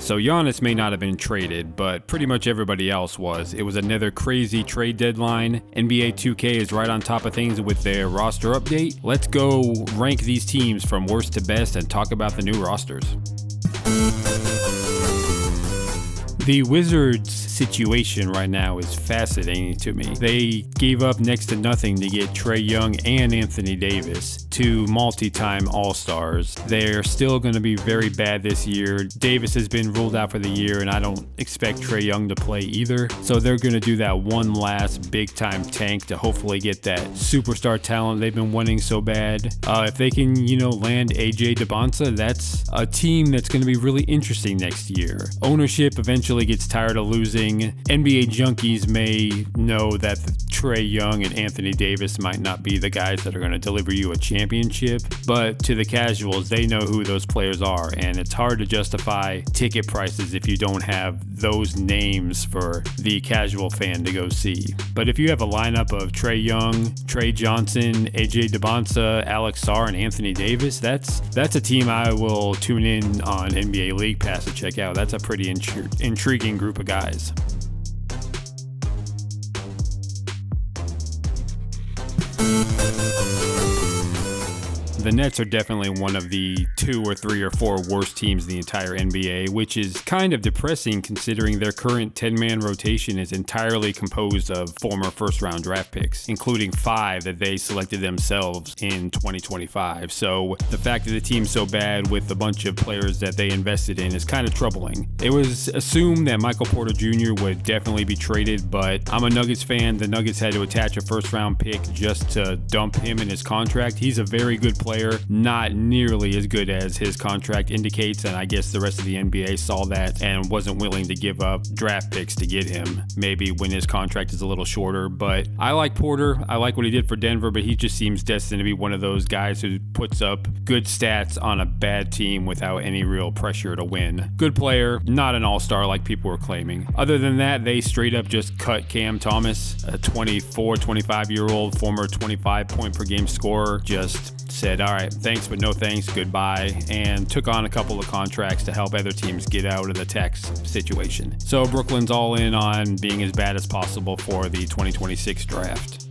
So Giannis may not have been traded, but pretty much everybody else was. It was another crazy trade deadline. NBA 2K is right on top of things with their roster update. Let's go rank these teams from worst to best and talk about the new rosters. The Wizards situation right now is fascinating to me. They gave up next to nothing to get Trae Young and Anthony Davis, two multi-time All-Stars. They're still going to be very bad this year. Davis has been ruled out for the year, and I don't expect Trae Young to play either. So they're going to do that one last big-time tank to hopefully get that superstar talent they've been wanting so bad. If they can, land AJ DeBonsa, that's a team that's going to be really interesting next year. Ownership eventually gets tired of losing. NBA junkies may know that Trae Young and Anthony Davis might not be the guys that are going to deliver you a championship, but to the casuals, they know who those players are, and it's hard to justify ticket prices if you don't have those names for the casual fan to go see. But if you have a lineup of Trae Young, Trey Johnson, AJ DeBonsa, Alex Sarr, and Anthony Davis, that's a team I will tune in on NBA League Pass to check out. That's a pretty intriguing group of guys. The Nets are definitely one of the 2 or 3 or 4 worst teams in the entire NBA, which is kind of depressing considering their current 10-man rotation is entirely composed of former first-round draft picks, including 5 that they selected themselves in 2025. So the fact that the team's so bad with a bunch of players that they invested in is kind of troubling. It was assumed that Michael Porter Jr. would definitely be traded, but I'm a Nuggets fan. The Nuggets had to attach a first-round pick just to dump him in his contract. He's a very good player. Not nearly as good as his contract indicates, and I guess the rest of the NBA saw that and wasn't willing to give up draft picks to get him, maybe when his contract is a little shorter. But I like Porter. I like what he did for Denver, but he just seems destined to be one of those guys who puts up good stats on a bad team without any real pressure to win. Good player, not an all-star like people were claiming. Other than that, they straight up just cut Cam Thomas, a 24, 25-year-old former 25 point per game scorer, just said, all right, thanks, but no thanks, goodbye, and took on a couple of contracts to help other teams get out of the tax situation. So Brooklyn's all in on being as bad as possible for the 2026 draft.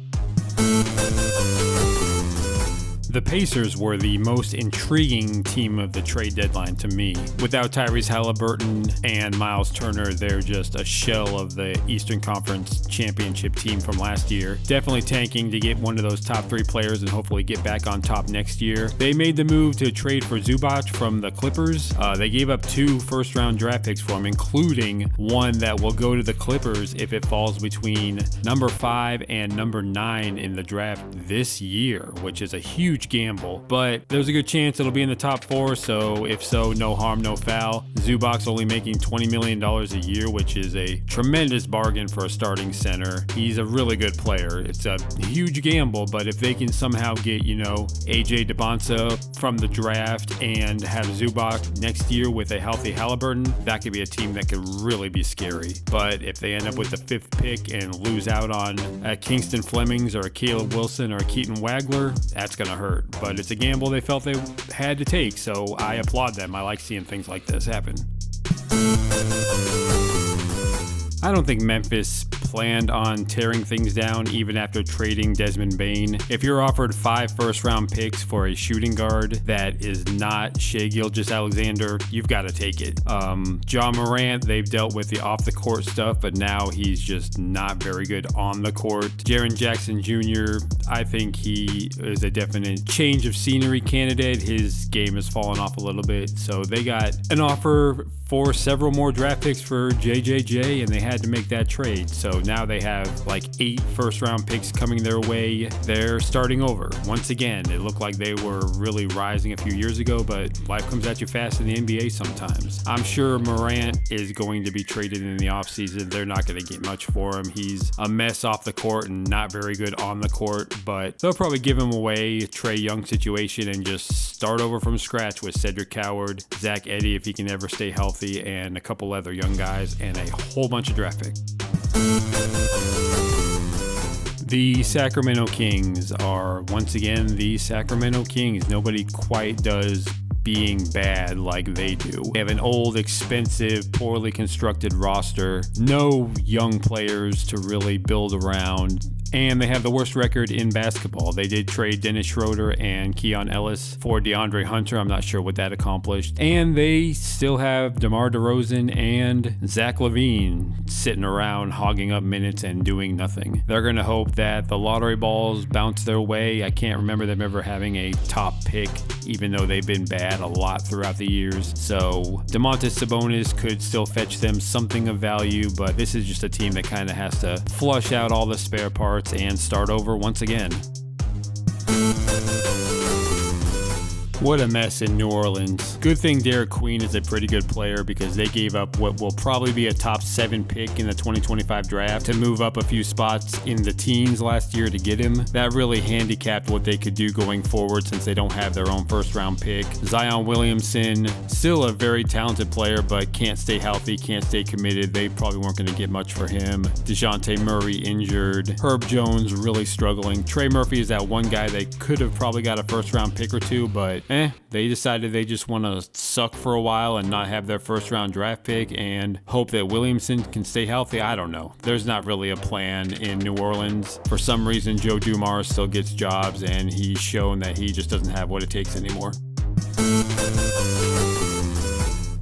The Pacers were the most intriguing team of the trade deadline to me. Without Tyrese Halliburton and Miles Turner, they're just a shell of the Eastern Conference championship team from last year. Definitely tanking to get one of those top 3 players and hopefully get back on top next year. They made the move to trade for Zubac from the Clippers. They gave up 2 first-round draft picks for him, including one that will go to the Clippers if it falls between number 5 and number 9 in the draft this year, which is a huge gamble, but there's a good chance it'll be in the top 4, so if so, no harm, no foul. Zubac's only making $20 million a year, which is a tremendous bargain for a starting center. He's a really good player. It's a huge gamble, but if they can somehow get, AJ DeBonsa from the draft and have Zubac next year with a healthy Halliburton, that could be a team that could really be scary. But if they end up with the 5th pick and lose out on a Kingston Flemings or a Caleb Wilson or a Keaton Wagler, that's going to hurt. But it's a gamble they felt they had to take, so I applaud them. I like seeing things like this happen. I don't think Memphis planned on tearing things down even after trading Desmond Bane. If you're offered 5 first-round picks for a shooting guard that is not Shai Gilgeous-Alexander, you've got to take it. John Morant, they've dealt with the off-the-court stuff, but now he's just not very good on the court. Jaren Jackson Jr., I think he is a definite change of scenery candidate. His game has fallen off a little bit, so they got an offer for several more draft picks for JJJ, and they had to make that trade. So now they have like 8 first-round picks coming their way. They're starting over. Once again, it looked like they were really rising a few years ago, but life comes at you fast in the NBA sometimes. I'm sure Morant is going to be traded in the offseason. They're not going to get much for him. He's a mess off the court and not very good on the court, but they'll probably give him away, a Trae Young situation, and just start over from scratch with Cedric Coward, Zach Edey if he can ever stay healthy, and a couple other young guys, and a whole bunch of draft picks. The Sacramento Kings are once again the Sacramento Kings. Nobody quite does being bad like they do. They have an old, expensive, poorly constructed roster, no young players to really build around, and they have the worst record in basketball. They did trade Dennis Schroeder and Keon Ellis for DeAndre Hunter. I'm not sure what that accomplished. And they still have DeMar DeRozan and Zach LaVine sitting around hogging up minutes and doing nothing. They're going to hope that the lottery balls bounce their way. I can't remember them ever having a top pick, even though they've been bad a lot throughout the years. So Domantas Sabonis could still fetch them something of value, but this is just a team that kind of has to flush out all the spare parts and start over once again. What a mess in New Orleans. Good thing Derek Queen is a pretty good player, because they gave up what will probably be a top 7 pick in the 2025 draft to move up a few spots in the teens last year to get him. That really handicapped what they could do going forward, since they don't have their own first round pick. Zion Williamson, still a very talented player, but can't stay healthy, can't stay committed. They probably weren't going to get much for him. DeJounte Murray injured. Herb Jones really struggling. Trey Murphy is that one guy they could have probably got a first round pick or two, but they decided they just want to suck for a while and not have their first round draft pick and hope that Williamson can stay healthy. I don't know. There's not really a plan in New Orleans. For some reason, Joe Dumars still gets jobs, and he's shown that he just doesn't have what it takes anymore.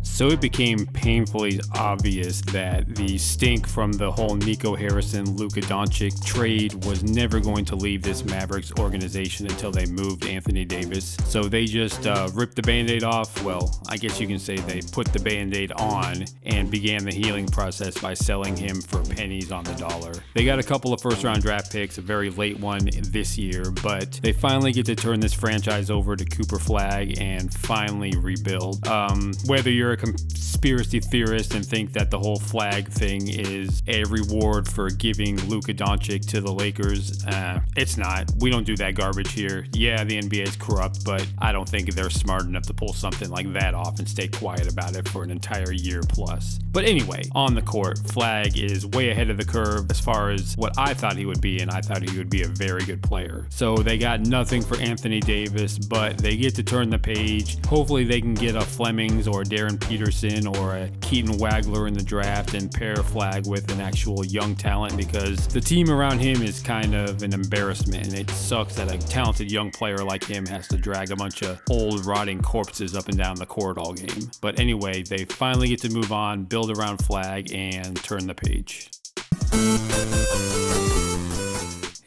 So it became painfully obvious that the stink from the whole Nico Harrison, Luka Doncic trade was never going to leave this Mavericks organization until they moved Anthony Davis. So they just ripped the Band-Aid off. Well, I guess you can say they put the Band-Aid on and began the healing process by selling him for pennies on the dollar. They got a couple of first-round draft picks, a very late one this year, but they finally get to turn this franchise over to Cooper Flagg and finally rebuild. Whether you're a conspiracy theorist and think that the whole flag thing is a reward for giving Luka Doncic to the Lakers, it's not. We don't do that garbage here. Yeah, the NBA is corrupt, but I don't think they're smart enough to pull something like that off and stay quiet about it for an entire year plus. But anyway, on the court, Flagg is way ahead of the curve as far as what I thought he would be, and I thought he would be a very good player. So they got nothing for Anthony Davis, but they get to turn the page. Hopefully they can get a Flemings or Darren Peterson or a Keaton Wagler in the draft and pair Flagg with an actual young talent, because the team around him is kind of an embarrassment, and it sucks that a talented young player like him has to drag a bunch of old rotting corpses up and down the court all game. But anyway, they finally get to move on, build around Flagg, and turn the page.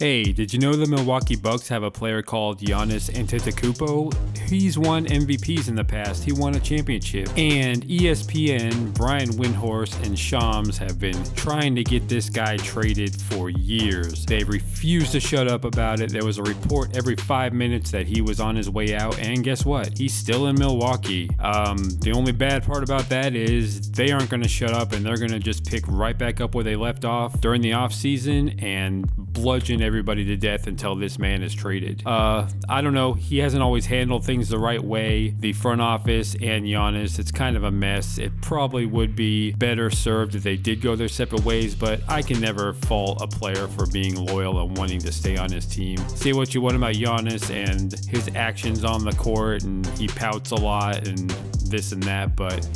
Hey, did you know the Milwaukee Bucks have a player called Giannis Antetokounmpo? He's won MVPs in the past. He won a championship. And ESPN, Brian Windhorst, and Shams have been trying to get this guy traded for years. They refused to shut up about it. There was a report every 5 minutes that he was on his way out, and guess what? He's still in Milwaukee. The only bad part about that is they aren't going to shut up, and they're going to just pick right back up where they left off during the offseason and bludgeon everybody to death until this man is traded. I don't know. He hasn't always handled things the right way. The front office and Giannis, it's kind of a mess. It probably would be better served if they did go their separate ways, but I can never fault a player for being loyal and wanting to stay on his team. Say what you want about Giannis and his actions on the court, and he pouts a lot and this and that, but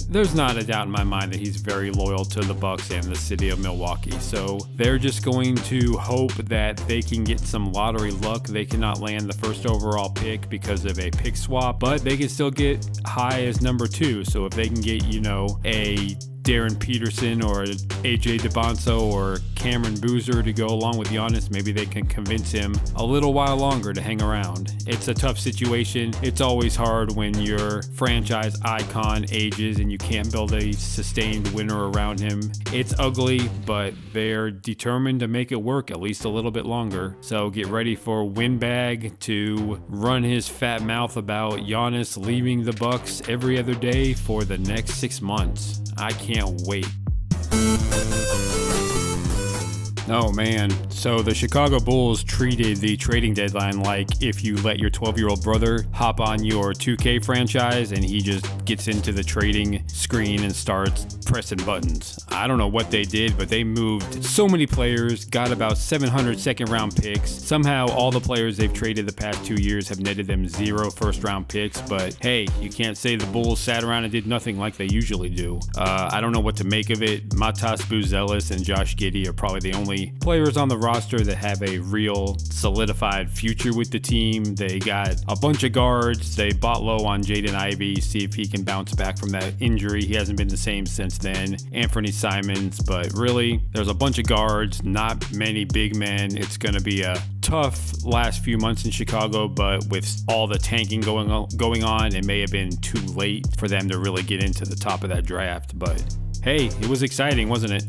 there's not a doubt in my mind that he's very loyal to the Bucks and the city of Milwaukee. So they're just going to hope that they can get some lottery luck. They cannot land the first overall pick because of a pick swap, but they can still get high as number 2. So if they can get, a Darren Peterson or AJ DeBonso or Cameron Boozer to go along with Giannis, maybe they can convince him a little while longer to hang around. It's a tough situation. It's always hard when your franchise icon ages and you can't build a sustained winner around him. It's ugly, but they're determined to make it work at least a little bit longer. So get ready for Windbag to run his fat mouth about Giannis leaving the Bucks every other day for the next 6 months. I can't wait. Oh man, so the Chicago Bulls treated the trading deadline like if you let your 12-year-old brother hop on your 2K franchise and he just gets into the trading screen and starts pressing buttons. I don't know what they did, but they moved so many players, got about 700 second-round picks. Somehow all the players they've traded the past 2 years have netted them 0 first-round picks, but hey, you can't say the Bulls sat around and did nothing like they usually do. I don't know what to make of it. Matas Buzelis and Josh Giddey are probably the only players on the roster that have a real solidified future with the team. They got a bunch of guards. They bought low on Jaden Ivey, see if he can bounce back from that injury. He hasn't been the same since then. Anthony Simons, but really, there's a bunch of guards, not many big men. It's going to be a tough last few months in Chicago, but with all the tanking going on, it may have been too late for them to really get into the top of that draft. But hey, it was exciting, wasn't it?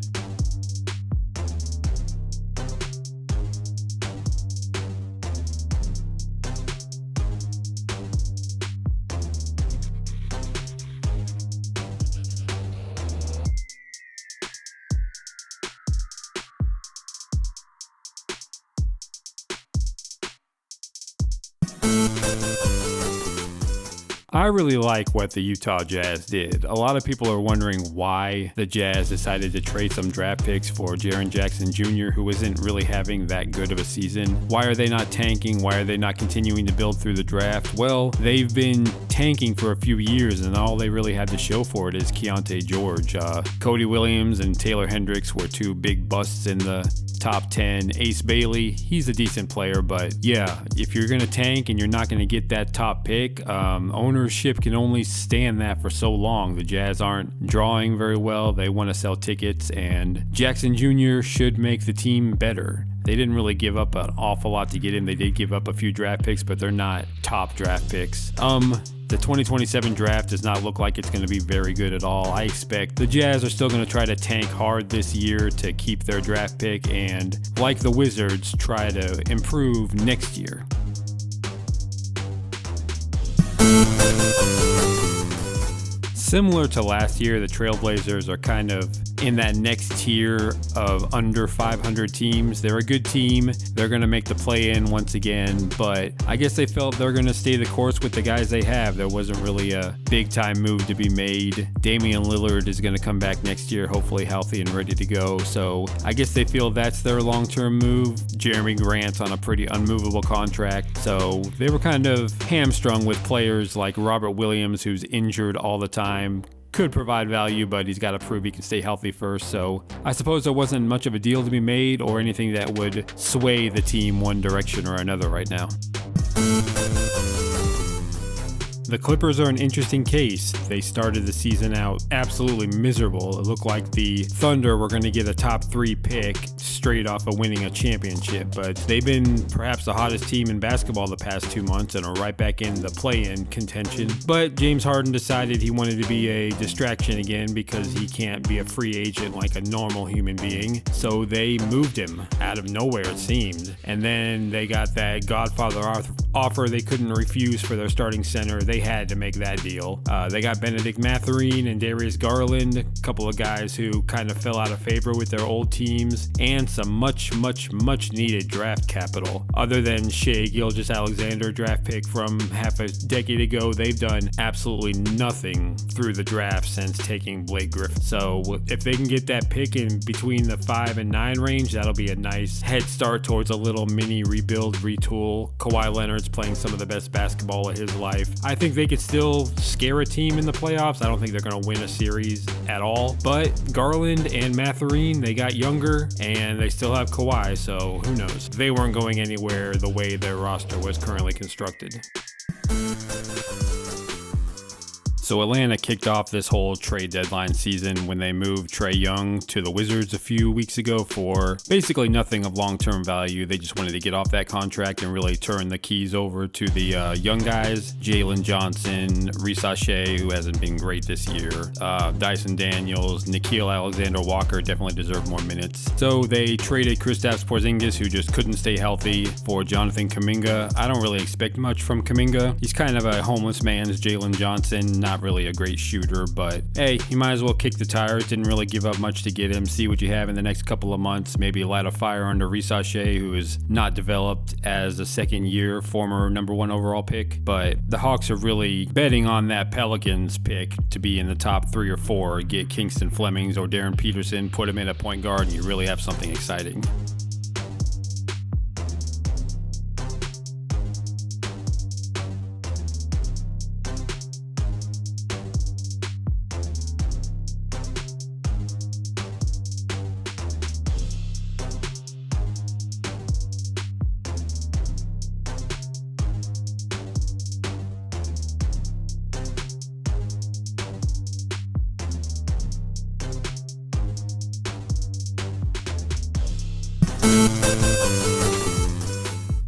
I really like what the Utah Jazz did. A lot of people are wondering why the Jazz decided to trade some draft picks for Jaren Jackson Jr., who isn't really having that good of a season. Why are they not tanking? Why are they not continuing to build through the draft? Well, they've been tanking for a few years, and all they really had to show for it is Keontae George. Cody Williams and Taylor Hendricks were two big busts in the top 10. Ace Bailey, he's a decent player, but yeah, if you're going to tank and you're not going to get that top pick, ownership can only stand that for so long. The Jazz aren't drawing very well. They want to sell tickets, and Jackson Jr. should make the team better. They didn't really give up an awful lot to get him. They did give up a few draft picks, but they're not top draft picks. The 2027 draft does not look like it's going to be very good at all. I expect the Jazz are still going to try to tank hard this year to keep their draft pick and, like the Wizards, try to improve next year. Similar to last year, the Trailblazers are kind of in that next tier of under 500 teams. They're a good team. They're going to make the play-in once again, but I guess they felt they're going to stay the course with the guys they have. There wasn't really a big-time move to be made. Damian Lillard is going to come back next year, hopefully healthy and ready to go, so I guess they feel that's their long-term move. Jeremy Grant's on a pretty unmovable contract, so they were kind of hamstrung with players like Robert Williams, who's injured all the time. Could provide value, but he's got to prove he can stay healthy first. So I suppose there wasn't much of a deal to be made or anything that would sway the team one direction or another right now. The Clippers are an interesting case. They started the season out absolutely miserable. It looked like the Thunder were going to get a top 3 pick straight off of winning a championship, but they've been perhaps the hottest team in basketball the past 2 months and are right back in the play-in contention. But James Harden decided he wanted to be a distraction again because he can't be a free agent like a normal human being. So they moved him out of nowhere, it seemed. And then they got that Godfather offer they couldn't refuse for their starting center. They had to make that deal. They got Benedict Mathurin and Darius Garland, a couple of guys who kind of fell out of favor with their old teams, and some much needed draft capital. Other than Shai Gilgeous-Alexander draft pick from half a decade ago, they've done absolutely nothing through the draft since taking Blake Griffin. So if they can get that pick in between the 5 and 9 range, that'll be a nice head start towards a little mini rebuild, retool. Kawhi Leonard's playing some of the best basketball of his life. I think they could still scare a team in the playoffs. I don't think they're going to win a series at all, but Garland and Mathurin, they got younger and they still have Kawhi, so who knows? They weren't going anywhere the way their roster was currently constructed. So Atlanta kicked off this whole trade deadline season when they moved Trae Young to the Wizards a few weeks ago for basically nothing of long-term value. They just wanted to get off that contract and really turn the keys over to the young guys. Jalen Johnson, Risa Shea, who hasn't been great this year, Dyson Daniels, Nickeil Alexander-Walker definitely deserve more minutes. So they traded Kristaps Porzingis, who just couldn't stay healthy, for Jonathan Kuminga. I don't really expect much from Kuminga. He's kind of a homeless man's Jalen Johnson, not not really a great shooter, but hey, you might as well kick the tires. Didn't really give up much to get him. See what you have in the next couple of months. Maybe light a fire under Risachet, who is not developed as a second-year former number 1 overall pick. But the Hawks are really betting on that Pelicans pick to be in the top 3 or 4. Get Kingston Flemings or Darren Peterson, put him in at point guard, and you really have something exciting.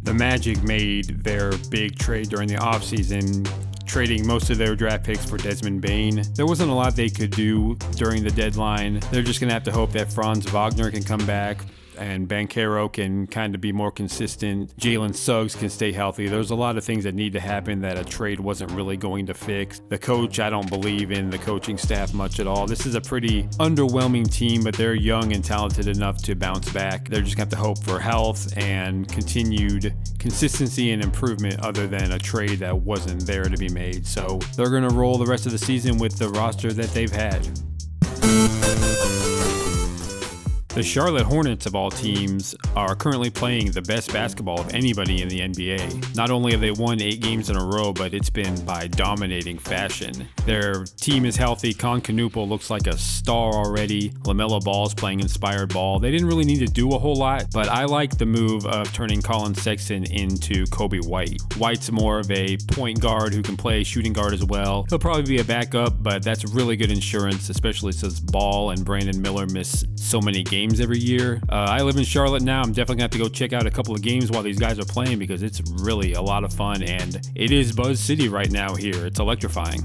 The Magic made their big trade during the offseason, trading most of their draft picks for Desmond Bane. There wasn't a lot they could do during the deadline. They're just going to have to hope that Franz Wagner can come back and Banchero can kind of be more consistent. Jalen Suggs can stay healthy. There's a lot of things that need to happen that a trade wasn't really going to fix. The coach, I don't believe in the coaching staff much at all. This is a pretty underwhelming team, but they're young and talented enough to bounce back. They're just going to have to hope for health and continued consistency and improvement other than a trade that wasn't there to be made. So they're going to roll the rest of the season with the roster that they've had. The Charlotte Hornets, of all teams, are currently playing the best basketball of anybody in the NBA. Not only have they won 8 games in a row, but it's been by dominating fashion. Their team is healthy. Con Canupo looks like a star already. LaMelo Ball's playing inspired ball. They didn't really need to do a whole lot, but I like the move of turning Colin Sexton into Kobe White. White's more of a point guard who can play shooting guard as well. He'll probably be a backup, but that's really good insurance, especially since Ball and Brandon Miller miss so many games every year. I live in Charlotte now. I'm definitely gonna have to go check out a couple of games while these guys are playing because it's really a lot of fun, and it is Buzz City right now here. It's electrifying.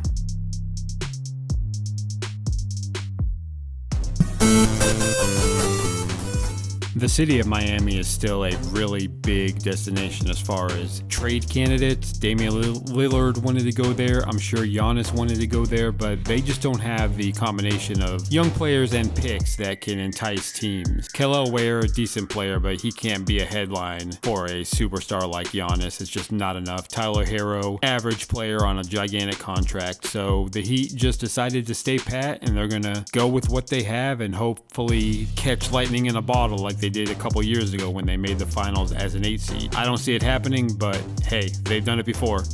The city of Miami is still a really big destination as far as trade candidates. Damian Lillard wanted to go there. I'm sure Giannis wanted to go there, but they just don't have the combination of young players and picks that can entice teams. Kel'el Ware, a decent player, but he can't be a headline for a superstar like Giannis. It's just not enough. Tyler Herro, average player on a gigantic contract. So the Heat just decided to stay pat, and they're going to go with what they have and hopefully catch lightning in a bottle like they did a couple years ago when they made the finals as an 8 seed. I don't see it happening, but hey, they've done it before.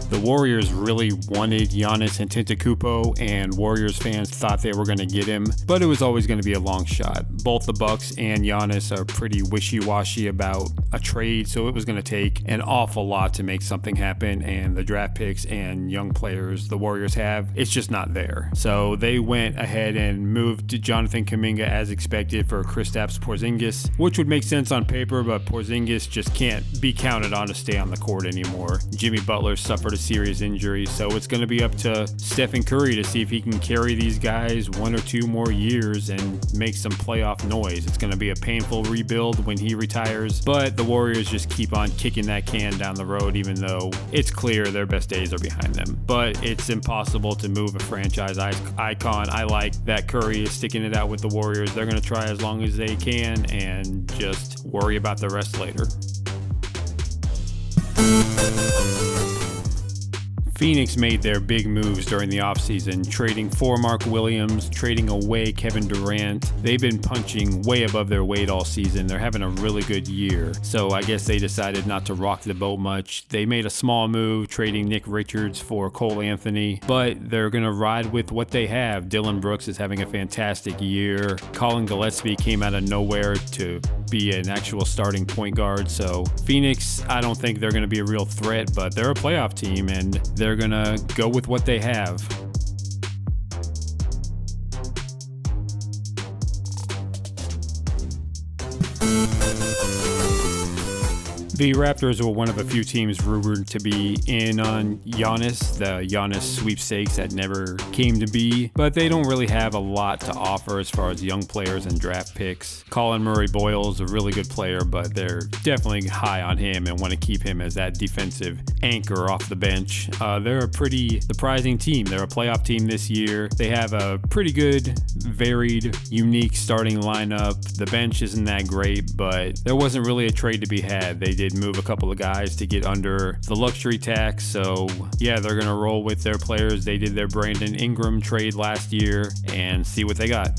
The Warriors really wanted Giannis Antetokounmpo, and Warriors fans thought they were going to get him, but it was always going to be a long shot. Both the Bucks and Giannis are pretty wishy-washy about a trade, so it was going to take an awful lot to make something happen, and the draft picks and young players the Warriors have, it's just not there. So they went ahead and moved Jonathan Kuminga as expected for Kristaps Porzingis, which would make sense on paper, but Porzingis just can't be counted on to stay on the court anymore. Jimmy Butler suffered a serious injury, so it's going to be up to Stephen Curry to see if he can carry these guys 1 or 2 more years and make some playoff noise. It's going to be a painful rebuild when he retires, but the Warriors just keep on kicking that can down the road, even though it's clear their best days are behind them. But it's impossible to move a franchise icon. I like that Curry is sticking it out with the Warriors. They're going to try as long as they can and just worry about the rest later. Phoenix made their big moves during the offseason, trading for Mark Williams, trading away Kevin Durant. They've been punching way above their weight all season. They're having a really good year. So I guess they decided not to rock the boat much. They made a small move, trading Nick Richards for Cole Anthony, but they're going to ride with what they have. Dylan Brooks is having a fantastic year. Colin Gillespie came out of nowhere to be an actual starting point guard. So Phoenix, I don't think they're going to be a real threat, but they're a playoff team, and they're going to go with what they have. The Raptors were one of a few teams rumored to be in on Giannis, the Giannis sweepstakes that never came to be, but they don't really have a lot to offer as far as young players and draft picks. Colin Murray-Boyle's a really good player, but they're definitely high on him and want to keep him as that defensive anchor off the bench. They're a pretty surprising team. They're a playoff team this year. They have a pretty good, varied, unique starting lineup. The bench isn't that great, but there wasn't really a trade to be had. They did move a couple of guys to get under the luxury tax, so yeah, they're going to roll with their players. They did their Brandon Ingram trade last year and see what they got.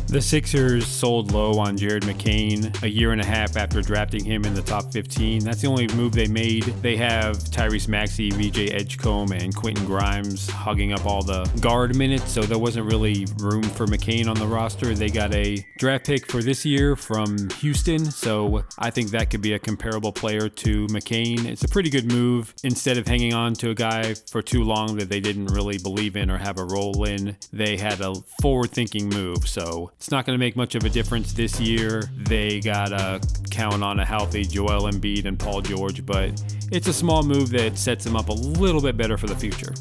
The Sixers sold low on Jared McCain a year and a half after drafting him in the top 15. That's the only move they made. They have Tyrese Maxey, VJ Edgecombe, and Quentin Grimes hugging up all the guard minutes, so there wasn't really room for McCain on the roster. They got a draft pick for this year from Houston, so I think that could be a comparable player to McCain. It's a pretty good move. Instead of hanging on to a guy for too long that they didn't really believe in or have a role in, they had a forward-thinking move, so it's not going to make much of a difference this year. They got to count on a healthy Joel Embiid and Paul George, but it's a small move that sets them up a little bit better for the future.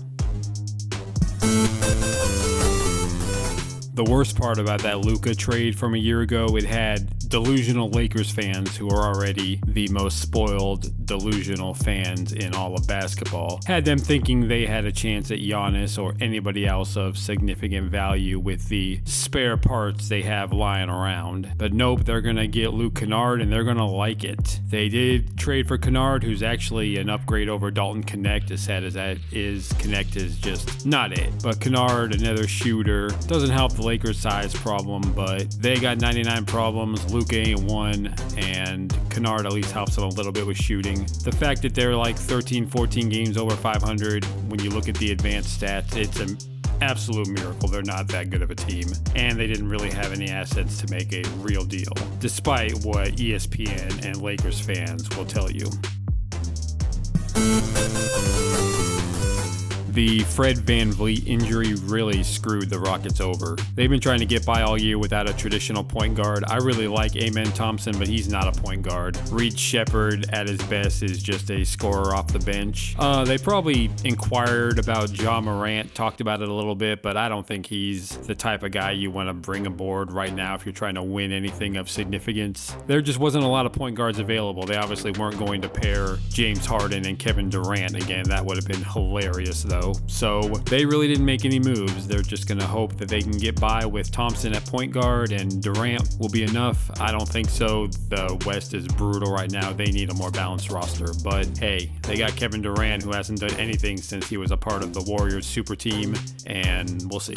The worst part about that Luka trade from a year ago, it had delusional Lakers fans who are already the most spoiled, delusional fans in all of basketball. Had them thinking they had a chance at Giannis or anybody else of significant value with the spare parts they have lying around. But nope, they're going to get Luke Kennard and they're going to like it. They did trade for Kennard, who's actually an upgrade over Dalton Knecht. As sad as that is, Knecht is just not it. But Kennard, another shooter, doesn't help the Lakers size problem, but they got 99 problems. Luke ain't one, and Kennard at least helps them a little bit with shooting. The fact that they're like 13, 14 games over 500, when you look at the advanced stats, it's an absolute miracle. They're not that good of a team, and they didn't really have any assets to make a real deal, despite what ESPN and Lakers fans will tell you. The Fred VanVleet injury really screwed the Rockets over. They've been trying to get by all year without a traditional point guard. I really like Amen Thompson, but he's not a point guard. Reed Shepherd at his best is just a scorer off the bench. They probably inquired about Ja Morant, talked about it a little bit, but I don't think he's the type of guy you want to bring aboard right now if you're trying to win anything of significance. There just wasn't a lot of point guards available. They obviously weren't going to pair James Harden and Kevin Durant again. That would have been hilarious though. So they really didn't make any moves. They're just going to hope that they can get by with Thompson at point guard and Durant will be enough. I don't think so. The West is brutal right now. They need a more balanced roster. But hey, they got Kevin Durant, who hasn't done anything since he was a part of the Warriors super team, and we'll see.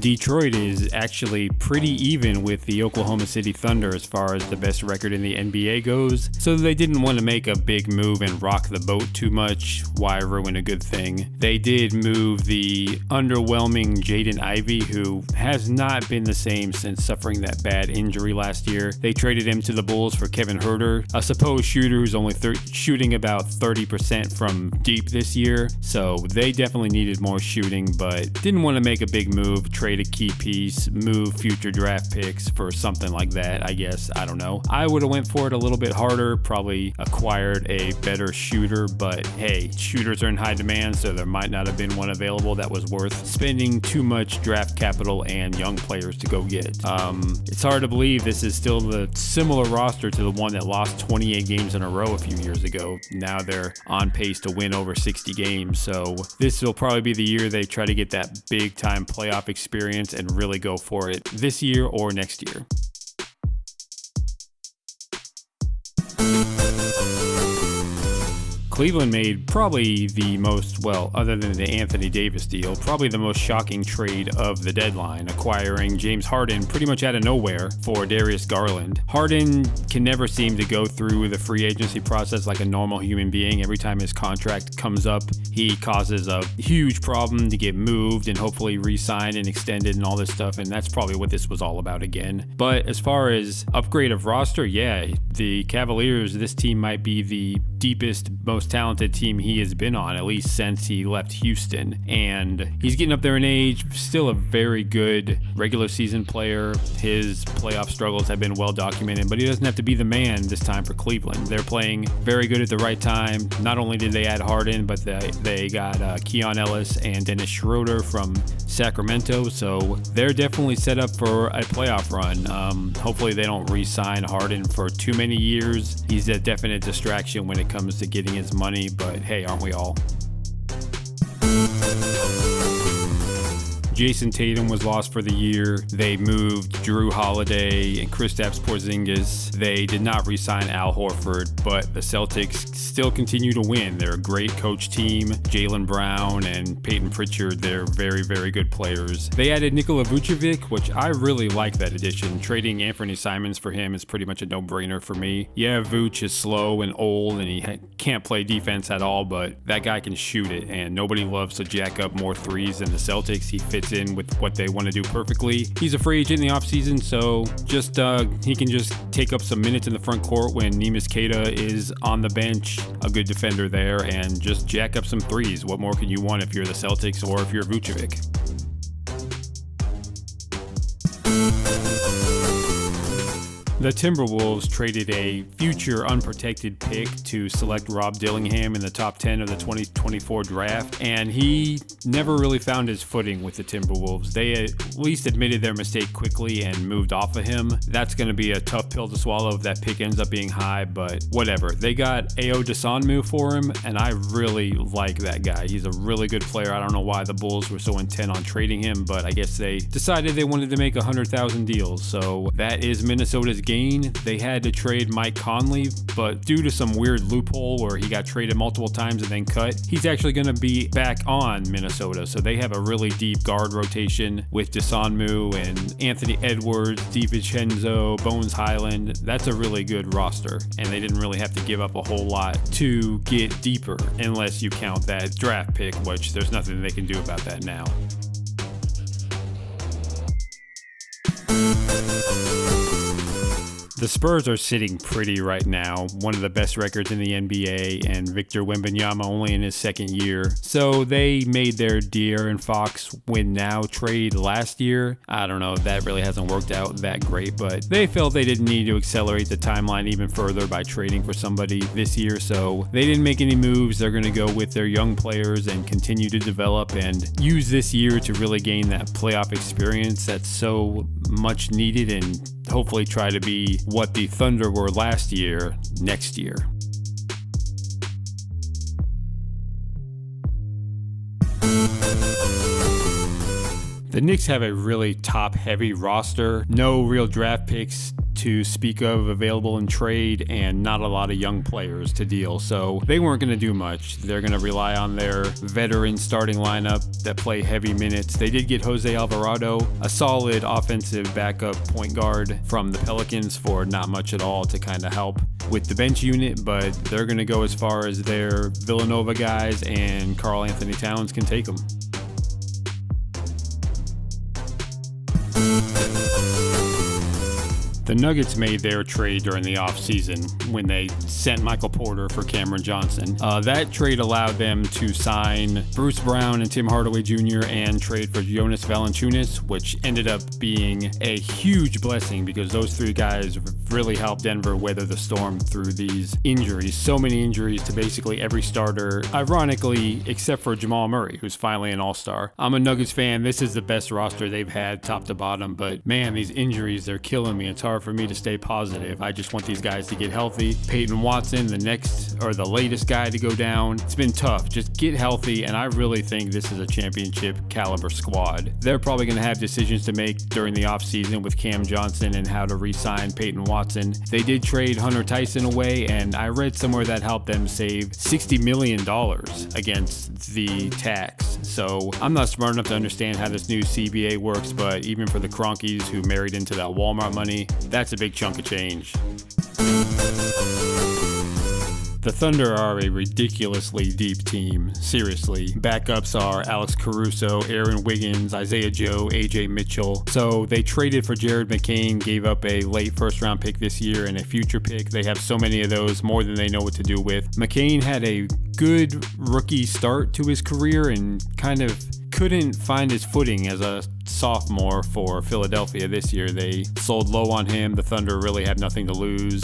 Detroit is actually pretty even with the Oklahoma City Thunder as far as the best record in the NBA goes, so they didn't want to make a big move and rock the boat too much. Why ruin a good thing? They did move the underwhelming Jaden Ivey, who has not been the same since suffering that bad injury last year. They traded him to the Bulls for Kevin Huerter, a supposed shooter who's only shooting about 30% from deep this year, so they definitely needed more shooting, but didn't want to make a big move, trade a key piece, move future draft picks for something like that, I guess. I don't know. I would have went for it a little bit harder, probably acquired a better shooter, but hey, shooters are in high demand, so there might not have been one available that was worth spending too much draft capital and young players to go get. It's hard to believe this is still the similar roster to the one that lost 28 games in a row a few years ago. Now they're on pace to win over 60 games, so this will probably be the year they try to get that big time playoff experience and really go for it this year or next year. Cleveland made probably the most, well, other than the Anthony Davis deal, probably the most shocking trade of the deadline, acquiring James Harden pretty much out of nowhere for Darius Garland. Harden can never seem to go through the free agency process like a normal human being. Every time his contract comes up, he causes a huge problem to get moved and hopefully re-signed and extended and all this stuff, and that's probably what this was all about again. But as far as upgrade of roster, yeah, the Cavaliers, this team might be the deepest, most talented team he has been on, at least since he left Houston. And he's getting up there in age, still a very good regular season player. His playoff struggles have been well documented, but he doesn't have to be the man this time for Cleveland. They're playing very good at the right time. Not only did they add Harden, but they got Keon Ellis and Dennis Schroeder from Sacramento, so they're definitely set up for a playoff run. Hopefully they don't re-sign Harden for too many years. He's a definite distraction when it comes to getting his money, but hey, aren't we all? Jason Tatum was lost for the year. They moved Jrue Holiday and Kristaps Porzingis. They did not re-sign Al Horford, but the Celtics still continue to win. They're a great coach team. Jaylen Brown and Peyton Pritchard, they're very, very good players. They added Nikola Vucevic, which I really like that addition. Trading Anthony Simons for him is pretty much a no-brainer for me. Yeah, Vuce is slow and old and he can't play defense at all, but that guy can shoot it, and nobody loves to jack up more threes than the Celtics. He fits in with what they want to do perfectly. He's a free agent in the offseason, so just he can just take up some minutes in the front court when Neemias Queta is on the bench, a good defender there, and just jack up some threes. What more can you want if you're the Celtics or if you're Vucevic? The Timberwolves traded a future unprotected pick to select Rob Dillingham in the top 10 of the 2024 draft, and he never really found his footing with the Timberwolves. They at least admitted their mistake quickly and moved off of him. That's going to be a tough pill to swallow if that pick ends up being high, but whatever. They got Ayo Dosunmu for him, and I really like that guy. He's a really good player. I don't know why the Bulls were so intent on trading him, but I guess they decided they wanted to make 100,000 deals, so that is Minnesota's game. They had to trade Mike Conley, but due to some weird loophole where he got traded multiple times and then cut, he's actually going to be back on Minnesota. So they have a really deep guard rotation with Dosunmu and Anthony Edwards, DiVincenzo, Bones Highland. That's a really good roster, and they didn't really have to give up a whole lot to get deeper, unless you count that draft pick, which there's nothing they can do about that now. The Spurs are sitting pretty right now, one of the best records in the NBA, and Victor Wembanyama only in his second year. So they made their De'Aaron Fox win now trade last year. I don't know, that really hasn't worked out that great, but they felt they didn't need to accelerate the timeline even further by trading for somebody this year, so they didn't make any moves. They're going to go with their young players and continue to develop and use this year to really gain that playoff experience that's so much needed, and hopefully try to be what the Thunder were last year next year. The Knicks have a really top-heavy roster, no real draft picks to speak of available in trade, and not a lot of young players to deal, so they weren't going to do much. They're going to rely on their veteran starting lineup that play heavy minutes. They did get Jose Alvarado, a solid offensive backup point guard from the Pelicans, for not much at all to kind of help with the bench unit, but they're going to go as far as their Villanova guys and Karl Anthony Towns can take them. The Nuggets made their trade during the offseason when they sent Michael Porter for Cameron Johnson. That trade allowed them to sign Bruce Brown and Tim Hardaway Jr. and trade for Jonas Valanciunas, which ended up being a huge blessing because those three guys really helped Denver weather the storm through these injuries. So many injuries to basically every starter, ironically, except for Jamal Murray, who's finally an all-star. I'm a Nuggets fan. This is the best roster they've had top to bottom, but man, these injuries, they're killing me. It's hard for me to stay positive. I just want these guys to get healthy. Peyton Watson, the next or the latest guy to go down. It's been tough. Just get healthy, and I really think this is a championship caliber squad. They're probably going to have decisions to make during the offseason with Cam Johnson and how to re-sign Peyton Watson. They did trade Hunter Tyson away, and I read somewhere that helped them save $60 million against the tax. So I'm not smart enough to understand how this new CBA works, but even for the Cronkies who married into that Walmart money, that's a big chunk of change. The Thunder are a ridiculously deep team, seriously. Backups are Alex Caruso, Aaron Wiggins, Isaiah Joe, AJ Mitchell. So they traded for Jared McCain, gave up a late first round pick this year and a future pick. They have so many of those, more than they know what to do with. McCain had a good rookie start to his career and kind of couldn't find his footing as a sophomore for Philadelphia this year. They sold low on him. The Thunder really have nothing to lose.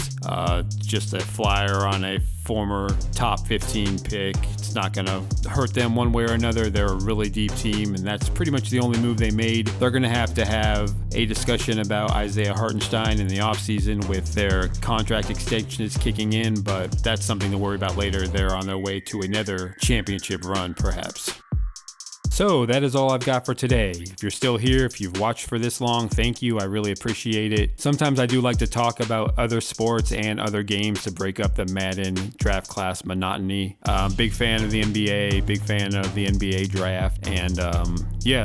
Just a flyer on a former top 15 pick. It's not going to hurt them one way or another. They're a really deep team, and that's pretty much the only move they made. They're going to have a discussion about Isaiah Hartenstein in the offseason with their contract extensions kicking in, but that's something to worry about later. They're on their way to another championship run, perhaps. So that is all I've got for today. If you're still here, if you've watched for this long, thank you. I really appreciate it. Sometimes I do like to talk about other sports and other games to break up the Madden draft class monotony. Big fan of the NBA, big fan of the NBA draft. And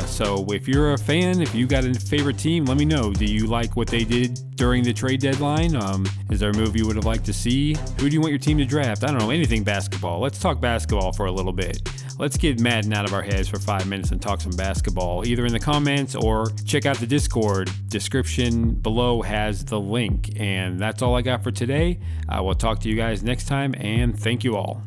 so if you're a fan, if you got a favorite team, let me know. Do you like what they did during the trade deadline? Is there a move you would have liked to see? Who do you want your team to draft? I don't know, anything basketball. Let's talk basketball for a little bit. Let's get Madden out of our heads for 5 minutes and talk some basketball, either in the comments or check out the Discord. Description below has the link. And that's all I got for today. I will talk to you guys next time, and thank you all.